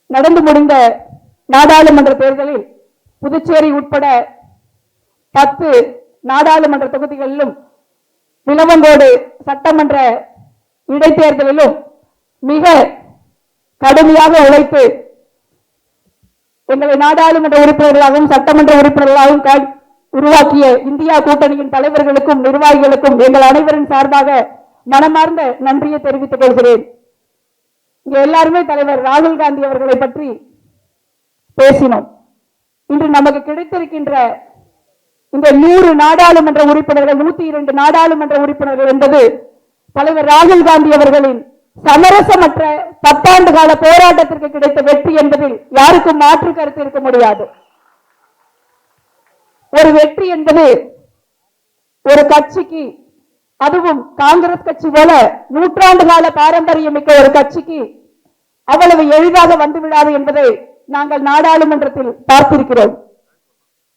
நடந்து முடிந்த நாடாளுமன்ற தேர்தலில் புதுச்சேரி உட்பட 10 நாடாளுமன்ற தொகுதிகளிலும் விளவங்கோடு சட்டமன்ற இடைத்தேர்தலிலும் மிக கடுமையாக உழைத்து எங்களை நாடாளுமன்ற உறுப்பினர்களாகவும் சட்டமன்ற உறுப்பினர்களாகவும் உருவாக்கிய இந்தியா கூட்டணியின் தலைவர்களுக்கும் நிர்வாகிகளுக்கும் எங்கள் அனைவரின் சார்பாக மனமார்ந்த நன்றியை தெரிவித்துக் கொள்கிறேன். இங்க எல்லாருமே தலைவர் ராகுல் காந்தி அவர்களை பற்றி பேசினோம். இன்று நமக்கு கிடைத்திருக்கின்ற இந்த 100 நாடாளுமன்ற உறுப்பினர்கள் 102 நாடாளுமன்ற உறுப்பினர்கள் என்பது தலைவர் ராகுல் காந்தி அவர்களின் சமரசமற்ற 10 ஆண்டு கால போராட்டத்திற்கு கிடைத்த வெற்றி என்பதில் யாருக்கும் மாற்று கருத்து இருக்க முடியாது. ஒரு வெற்றி என்பது ஒரு கட்சிக்கு, அதுவும் காங்கிரஸ் கட்சி போல நூற்றாண்டு கால பாரம்பரியம் மிக்க ஒரு கட்சிக்கு அவ்வளவு எளிதாக வந்துவிடாது என்பதை நாங்கள் நாடாளுமன்றத்தில் பார்த்திருக்கிறோம்.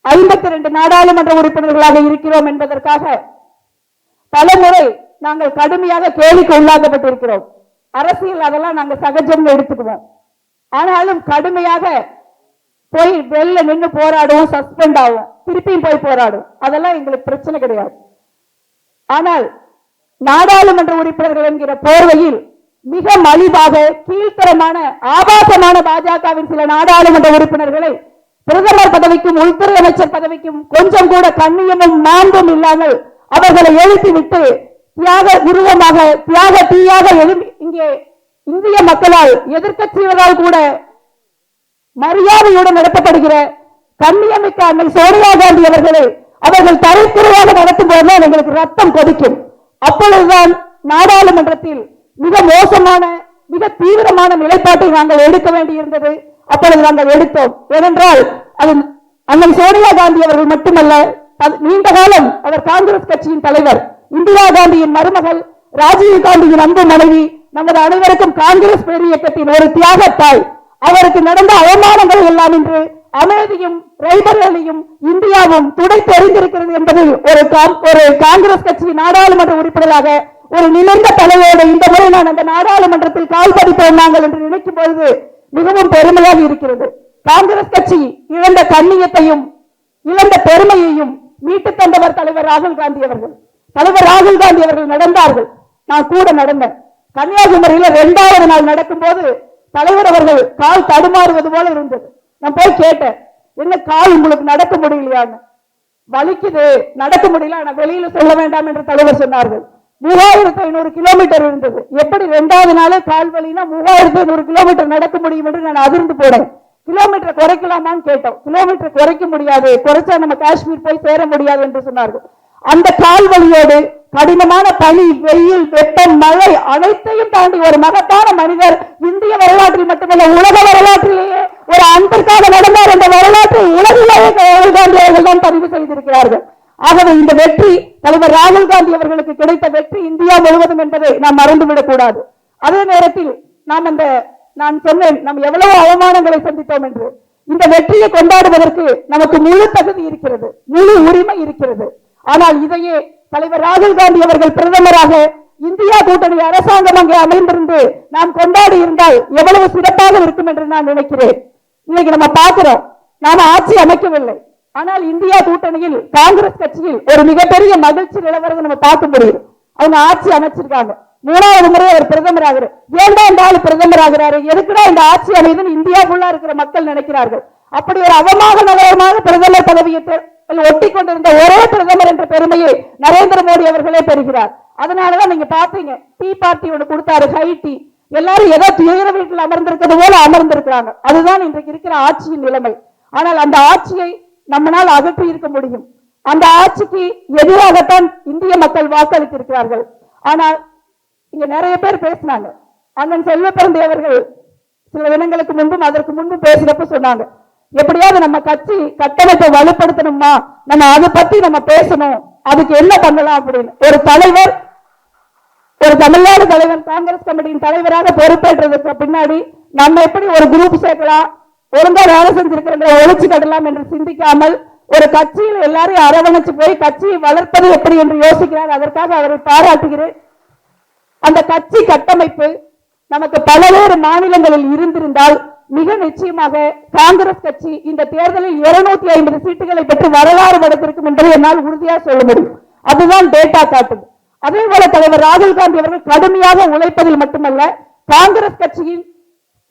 52 நாடாளுமன்ற உறுப்பினர்களாக இருக்கிறோம் என்பதற்காக பலமுறை நாங்கள் கடுமையாக கேள்விக்கு உள்ளாக்கப்பட்டிருக்கிறோம். அரசியல் அதெல்லாம் நாங்கள் சகஜம் எடுத்துக்குவோம். ஆனாலும் கடுமையாக போய் வெளில நின்று போராடுவோம், சஸ்பெண்ட் ஆகும், திருப்பியும் போய் போராடும், அதெல்லாம் எங்களுக்கு பிரச்சனை கிடையாது. ஆனால் நாடாளுமன்ற உறுப்பினர்கள் என்கிற போர்வையில் மிக மலிவாக கீழ்த்தரமான ஆபாசமான பாஜகவின் சில நாடாளுமன்ற உறுப்பினர்களை பிரதமர் பதவிக்கும் உள்துறை அமைச்சர் பதவிக்கும் கொஞ்சம் கூட கண்ணியமும் மாண்பும் இல்லாமல் அவர்களை எழுப்பிவிட்டு தியாக உருவமாக தியாக தீயாக இங்கே இந்திய மக்களால் எதிர்க்கட்சிகளால் கூட மரியாதையுடன் நடத்தப்படுகிற கண்ணியமிக்க அன்னை சோனியா காந்தி அவர்களை அவர்கள் தரைக்குறையாக நடத்தும் போதுதான் எங்களுக்கு ரத்தம் கொதிக்கும். அப்பொழுதுதான் நாடாளுமன்றத்தில் மிக மோசமான மிக தீவிரமான நிலைப்பாட்டை நாங்கள் எடுக்க வேண்டியிருந்தது. அப்பொழுது நாங்கள் எடுத்தோம். ஏனென்றால் அது அன்னை சோனியா காந்தி அவர்கள் மட்டுமல்ல, நீண்ட காலம் அவர் காங்கிரஸ் கட்சியின் தலைவர், இந்திரா காந்தியின் மருமகள், ராஜீவ் காந்தியின் அன்பு மனைவி, நமது அனைவருக்கும் காங்கிரஸ் பேரியக்கத்தின் ஒரு தியாகத்தாய். அவருக்கு நடந்த அவமானங்கள் எல்லாம் இன்று அமைதியும் ரைபரலியும் இந்தியாவும் துடைத்து எறிந்திருக்கிறது என்பதில் ஒரு காங்கிரஸ் கட்சி நாடாளுமன்ற உறுப்பினராக ஒரு நிலைந்த தலைவரோடு இந்த முறை நான் அந்த நாடாளுமன்றத்தில் கால் பதிப்போம் நாங்கள் என்று நினைக்கும் பொழுது மிகவும் பெருமையாக இருக்கிறது. காங்கிரஸ் கட்சி இழந்த கண்ணியத்தையும் இழந்த பெருமையையும் மீட்டு தந்தவர் தலைவர் ராகுல் காந்தி அவர்கள். தலைவர் ராகுல் காந்தி அவர்கள் நடந்தார்கள், நான் கூட நடந்தேன். கன்னியாகுமரியில 2வது நாள் நடக்கும் போது தலைவர் அவர்கள் கால் தடுமாறுவது போல இருந்தது. நான் போய் கேட்டேன், என்ன கால் உங்களுக்கு நடக்க முடியலையான்னு. வலிக்குது, நடக்க முடியல, ஆனா வெளியில சொல்ல வேண்டாம் என்று தலைவர் சொன்னார்கள். 3500 கிலோமீட்டர் இருந்தது. எப்படி 2வது நாளே கால் வலினா 3500 கிலோமீட்டர் நடக்க முடியும் என்று நான் அதிர்ந்து போனேன். கிலோமீட்டர் குறைக்கலாமான்னு கேட்டோம். கிலோமீட்டர் குறைக்க முடியாது, குறைச்சா நம்ம காஷ்மீர் போய் சேர முடியாது என்று சொன்னார்கள். அந்த கால் வலியோடு கடினமான பனி, வெயில், வெப்பம், மழை அனைத்தையும் தாண்டி ஒரு மகத்தான மனிதர் இந்திய வரலாற்றில் மட்டுமல்ல உலக வரலாற்றிலேயே ஒரு அன்பிற்காக நடந்தார் என்ற வரலாற்றை உலகிலேயே ராகுல் காந்தி அவர்கள் தான் பதிவு செய்திருக்கிறார்கள். ஆகவே இந்த வெற்றி தலைவர் ராகுல் காந்தி அவர்களுக்கு கிடைத்த வெற்றி இந்தியா முழுவதும் என்பதை நாம் மறந்துவிடக் கூடாது. அதே நேரத்தில் நான் சொன்னேன், நாம் எவ்வளவு அவமானங்களை சந்தித்தோம் என்று. இந்த வெற்றியை கொண்டாடுவதற்கு நமக்கு முழு தகுதி இருக்கிறது, முழு உரிமை இருக்கிறது. ஆனால் இதையே தலைவர் ராகுல் காந்தி அவர்கள் பிரதமராக இந்தியா கூட்டணி அரசாங்கம் அங்கே அமைந்திருந்து நாம் கொண்டாடி இருந்தால் எவ்வளவு சிறப்பாக இருக்கும் என்று நான் நினைக்கிறேன். இன்னைக்கு நம்ம பார்க்கிறோம், நாம ஆட்சி அமைக்கவில்லை, ஆனால் இந்தியா கூட்டணியில் காங்கிரஸ் கட்சியில் ஒரு மிகப்பெரிய மகிழ்ச்சி நிலவரத்தை நம்ம பார்க்க முடியும். அவங்க ஆட்சி அமைச்சிருக்காங்க, 3வது முறை அவர் பிரதமர் ஆகிறார். ஏன்டா இந்த ஆள் பிரதமர் ஆகிறாரு, எதுக்குடா இந்த ஆட்சி அமைதுன்னு இந்தியாவுக்குள்ள இருக்கிற மக்கள் நினைக்கிறார்கள். அப்படி ஒரு அவமானகரமான பிரதமர் பதவியை ஒட்டி கொண்டிருந்த ஒரே பிரதமர் என்ற பெருமையை நரேந்திர மோடி அவர்களே பெறுகிறார். அதனாலதான் நீங்க பாத்தீங்க, டீ பார்ட்டி ஒன்று கொடுத்தாரு, ஹை டீ, எல்லாரும் ஏதோ துயர வீட்டில் அமர்ந்திருக்கிறது போல அமர்ந்திருக்கிறாங்க. அதுதான் இன்றைக்கு இருக்கிற ஆட்சியின் நிலைமை. ஆனால் அந்த ஆட்சியை நம்மளால் அகற்றி இருக்க முடியும். அந்த ஆட்சிக்கு எதிராகத்தான் இந்திய மக்கள் வாக்களித்திருக்கிறார்கள். ஆனால் இங்க நிறைய பேர் பேசினாங்க. அண்ணன் செல்வப்பிரந்தை அவர்கள் சில தினங்களுக்கு முன்பும் அதற்கு முன்பும் பேசினப்ப சொன்னாங்க, எப்படியாவது நம்ம கட்சி கட்டமைப்பை வலுப்படுத்தணுமா, நம்ம அதை பத்தி நம்ம பேசணும், அதுக்கு என்ன பண்ணலாம் அப்படின்னு. ஒரு தலைவர், ஒரு தமிழ்நாடு தலைவர் காங்கிரஸ் கமிட்டியின் தலைவராக பொறுப்பேற்றதுக்கு பின்னாடி நம்ம எப்படி ஒரு குரூப் சேர்க்கலாம், ஒழுங்கா வேலை செஞ்சிருக்கிற ஒழிச்சு கட்டலாம் என்று சிந்திக்காமல் ஒரு கட்சியில் எல்லாரையும் அரவணைச்சு போய் கட்சியை வளர்ப்பது எப்படி என்று யோசிக்கிறார். அதற்காக அவரை பாராட்டுகிறேன். அந்த கட்சி கட்டமைப்பு நமக்கு பல்வேறு மாநிலங்களில் இருந்திருந்தால் மிக நிச்சயமாக காங்கிரஸ் கட்சி இந்த தேர்தலில் 250 சீட்டுகளை பெற்று வரலாறு படைத்திருக்கும் என்பதை என்னால் உறுதியாக சொல்ல முடியும். அதுதான் டேட்டா காட்டுது. அதே போல தலைவர் ராகுல் காந்தி அவர்கள் கடுமையாக உழைப்பதில் மட்டுமல்ல, காங்கிரஸ் கட்சியின்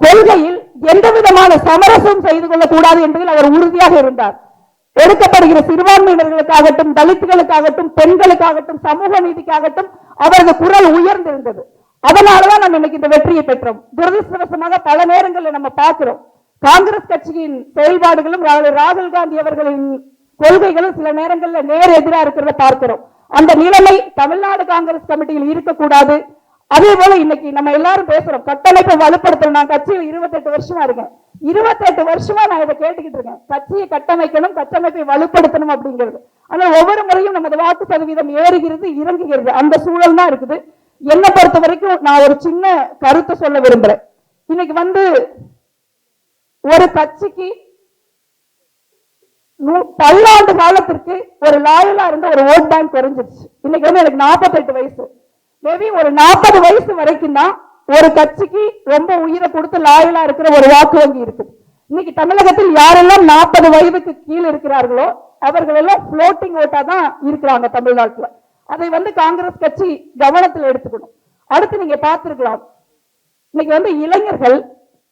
கொள்கையில் எந்த விதமான சமரசம் செய்து கொள்ளக்கூடாது என்பதில் அவர் உறுதியாக இருந்தார். எடுக்கப்படுகிற சிறுபான்மையினர்களுக்காகட்டும், தலித்துகளுக்காகட்டும், பெண்களுக்காகட்டும், சமூக நீதிக்காகட்டும் அவரது குரல் உயர்ந்திருந்தது. அதனாலதான் நம்ம இன்னைக்கு இந்த வெற்றியை பெற்றோம். துரதிருஷ்டவசமாக பல நேரங்களில் நம்ம பார்க்கிறோம், காங்கிரஸ் கட்சியின் செயல்பாடுகளும் ராகுல் காந்தி அவர்களின் கொள்கைகளும் சில நேரங்களில் நேர் எதிராக இருக்கிறத பார்க்கிறோம். அந்த நிலைமை தமிழ்நாடு காங்கிரஸ் கமிட்டியில் இருக்கக்கூடாது. அதே போல இன்னைக்கு நம்ம எல்லாரும் பேசுறோம், கட்டமைப்பை வலுப்படுத்தணும். நான் கட்சியில் 28 வருஷமா இருக்கேன். 28 வருஷமா நான் இதை கேட்டுக்கிட்டு இருக்கேன், கட்சியை கட்டமைக்கணும், கட்டமைப்பை வலுப்படுத்தணும் அப்படிங்கிறது. ஆனா ஒவ்வொரு முறையும் நமது வாக்கு சதவீதம் ஏறுகிறது, இறங்குகிறது. அந்த சூழல் தான் இருக்குது. என்னை பொறுத்த வரைக்கும் நான் ஒரு சின்ன கருத்தை சொல்ல விரும்புறேன். இன்னைக்கு ஒரு கட்சிக்கு பல்லாண்டு காலத்திற்கு ஒரு லாயலா இருந்த ஒரு ஓட் பேங்க் குறைஞ்சிருச்சு. இன்னைக்கு எனக்கு 48 வயசு. மேபி ஒரு 40 வயசு வரைக்கும் தான் ஒரு கட்சிக்கு ரொம்ப உயிரை கொடுத்து லாயலா இருக்கிற ஒரு வாக்கு வங்கி இருக்கு. இன்னைக்கு தமிழகத்தில் யாரெல்லாம் 40 வயதுக்கு கீழே இருக்கிறார்களோ அவர்கள் எல்லாம் புளோட்டிங் ஓட்டா தான் இருக்கிறாங்க தமிழ்நாட்டில். அதை காங்கிரஸ் கட்சி கவனத்தில் எடுத்துக்கணும். அடுத்து நீங்க பார்த்திருக்கலாம், இன்னைக்கு இளைஞர்கள்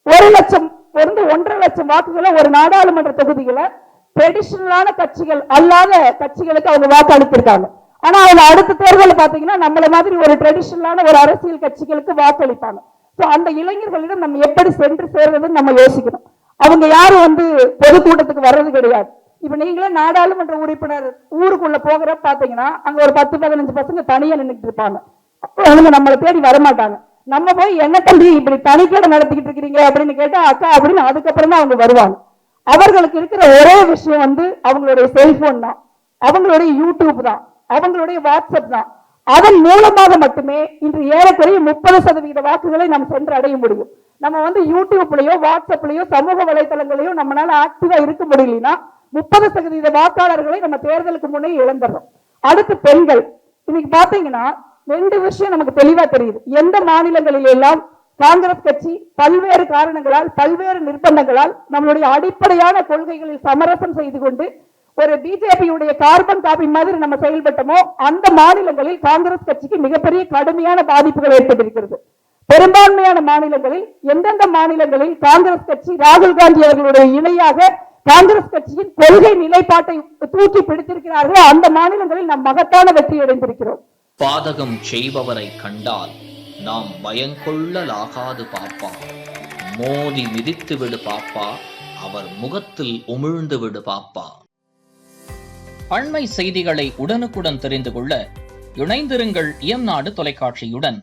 1 லட்சம் 1.5 லட்சம் வாக்குகளை ஒரு நாடாளுமன்ற தொகுதிகளை ட்ரெடிஷனலான கட்சிகள் அல்லாத கட்சிகளுக்கு அவங்க வாக்கு அளித்திருக்காங்க. ஆனா அவங்க அடுத்த தேர்தல் பாத்தீங்கன்னா நம்மள மாதிரி ஒரு ட்ரெடிஷனலான ஒரு அரசியல் கட்சிகளுக்கு வாக்களிப்பாங்க. அந்த இளைஞர்களிடம் நம்ம எப்படி சென்று சேர்றதுன்னு நம்ம யோசிக்கணும். அவங்க யாரும் பொதுக்கூட்டத்துக்கு வர்றது கிடையாது. இப்ப நீங்களே நாடாளுமன்ற உறுப்பினர் ஊருக்குள்ள போகிற பாத்தீங்கன்னா அங்க ஒரு 10-15 பசங்க தனியா நின்றுட்டு இருப்பாங்க. அவங்க நம்மளை தேடி வரமாட்டாங்க. நம்ம போய் என்ன தம்பி இப்படி தனிக்கடை நடத்திக்கிட்டு இருக்கிறீங்க அப்படின்னு கேட்டா அக்கா அப்படின்னு அதுக்கப்புறம் தான் அவங்க வருவாங்க. அவர்களுக்கு இருக்கிற ஒரே விஷயம் அவங்களுடைய செல்போன் தான், அவங்களுடைய யூடியூப் தான், அவங்களுடைய வாட்ஸ்அப் தான். அதன் மூலமாக மட்டுமே இன்று ஏறக்குறைய 30% வாக்குகளை நாம் சென்று அடைய முடியும். நம்ம யூடியூப்லயோ வாட்ஸ்அப்லயோ சமூக வலைதளங்களையோ நம்மளால ஆக்டிவா இருக்க முடியலன்னா 30% வாக்காளர்களை நம்ம தேர்தலுக்கு முன்னே இழந்துடுறோம். அடுத்து பெண்கள். இன்னைக்கு பாத்தீங்கன்னா 2 விஷயம் நமக்கு தெளிவா தெரியுது. எந்த மாநிலங்களில் எல்லாம் காங்கிரஸ் கட்சி பல்வேறு காரணங்களால் பல்வேறு நிர்பந்தங்களால் நம்மளுடைய அடிப்படையான கொள்கைகளில் சமரசம் செய்து கொண்டு ஒரு பிஜேபியுடைய கார்பன் காப்பி மாதிரி நம்ம செயல்பட்டோமோ அந்த மாநிலங்களில் காங்கிரஸ் கட்சிக்கு மிகப்பெரிய கடுமையான பாதிப்புகள் ஏற்பட்டிருக்கிறது. பெரும்பான்மையான மாநிலங்களில் எந்தெந்த மாநிலங்களில் காங்கிரஸ் கட்சி ராகுல் காந்தி அவர்களுடைய இணையாக காங்கிரஸ் கட்சியின் கொள்கை நிலைப்பாட்டை தூக்கி பிடித்திருக்கிறார்களோ அந்த மாநிலங்களில் நாம் மகத்தான வெற்றி அடைந்திருக்கிறோம். பாதகம் செய்பவரை கண்டால் நாம் பயங்கொள்ளலாகாது பாப்பா, மோதி மிதித்து விடு பாப்பா, அவர் முகத்தில் உமிழ்ந்து விடு பாப்பா. அண்மை செய்திகளை உடனுக்குடன் தெரிந்து கொள்ள இணைந்திருங்கள் இயம்நாடு தொலைக்காட்சியுடன்.